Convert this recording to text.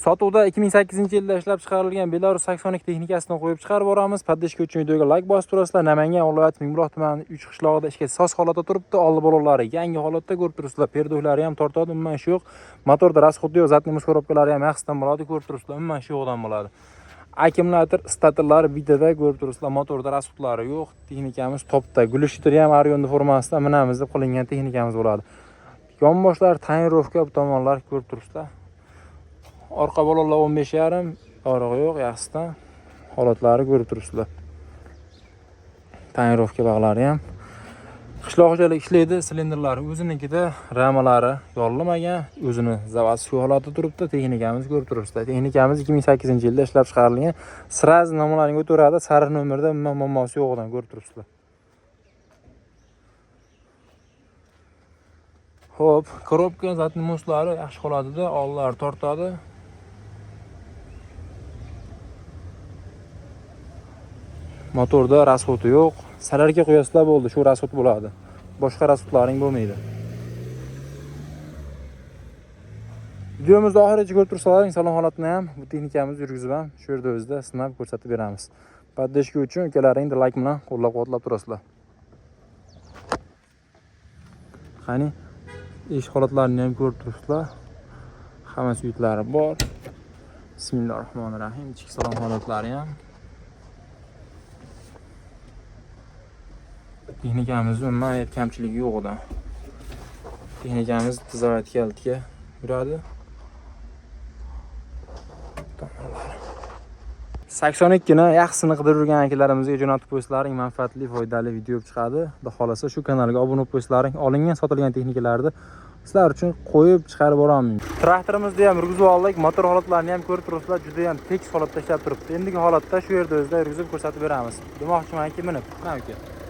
Sotuvda 2008-yilda ishlab chiqarilgan Belarus 82 texnikasini qo'yib chiqarib boramiz. Paddeshka uchun videoga like bosib turasizlar. Namangan viloyati Mingbuloq tumani 3 qishlog'ida ishga soz holatda turibdi. Oldi baloqlari yangi holatda ko'rib turibsizlar. Perdoklari ham tortadi, umuman ish yo'q. Motorda rasxod yo'q, zatni muskorobkalari ham yaxshidan bo'ladi, ko'rib turibsizlar. Umuman ish yo'qdan bo'ladi. Akkumulyator statorlari bitada ko'rib turibsizlar. Motorda rasxodlari yo'q. Texnikamiz topda. Gulishitri ham Arion formasida minamiz deb qilingan texnikamiz bo'ladi. Yonboshlar tonirovka bu tomonlar ko'rib turibsizlar. Orqa baloqlar 15,5, yorug'i yo'q, yaxshidan holatlari ko'rib turibsizlar. Tonirovka bog'lari ham qishloq xo'jalik ishlaydi, silindrlari o'zinikida, ramalari yorilmagan, o'zini zavod shu holatda turibdi. Texnikamiz ko'rib turibsizlar. Texnikamiz 2008-yilda ishlab chiqarilgan. Sraz nomlarini o'tiradi, sariq nomerda muammosi yo'qdan ko'rib turibsizlar. Xo'p, korobka zatni moslari yaxshi holatda, oldlari tortadi. Motorda rasxoti yo'q. Salarga qo'yasizlar bo'ldi, shu rasxot bo'ladi. Boshqa rasxotlaring bo'lmaydi. Videomizni oxirigacha ko'rib tursalaring, salon holatini ham bu texnikamizni yurgizib ham shu yerda o'zida sinab ko'rsatib beramiz. Paddeshka uchun ukalaringni like bilan qo'llab-quvvatlab turasizlar. Qani, ish holatlarini ham ko'rib turibsizlar. Hamma suyutlari bor. Bismillahirrohmanirrohim. Ichki salon holatlari ham. Texnikamizda umuman kamchiligi yo'q edi. Texnikamiz tizovayotga yuradi. 82 ni yaxshisini qidirib yurgan akalarimizga jo'natib qo'yishlaring manfaatli, foydali video chiqadi. Xudo xolasa shu kanalga obuna bo'lib qo'yishlaring, olingan, sotilgan texnikalarni sizlar uchun qo'yib chiqarib boraman. Traktorimizni ham yurgizib oldik, motor holatlarini ham ko'rib turibsizlar, juda ham tekis holatda ishlab turibdi. Endigi holatda shu yerda o'zida yurgizib ko'rsatib beramiz. Demoqchimanki, minib, mana aka.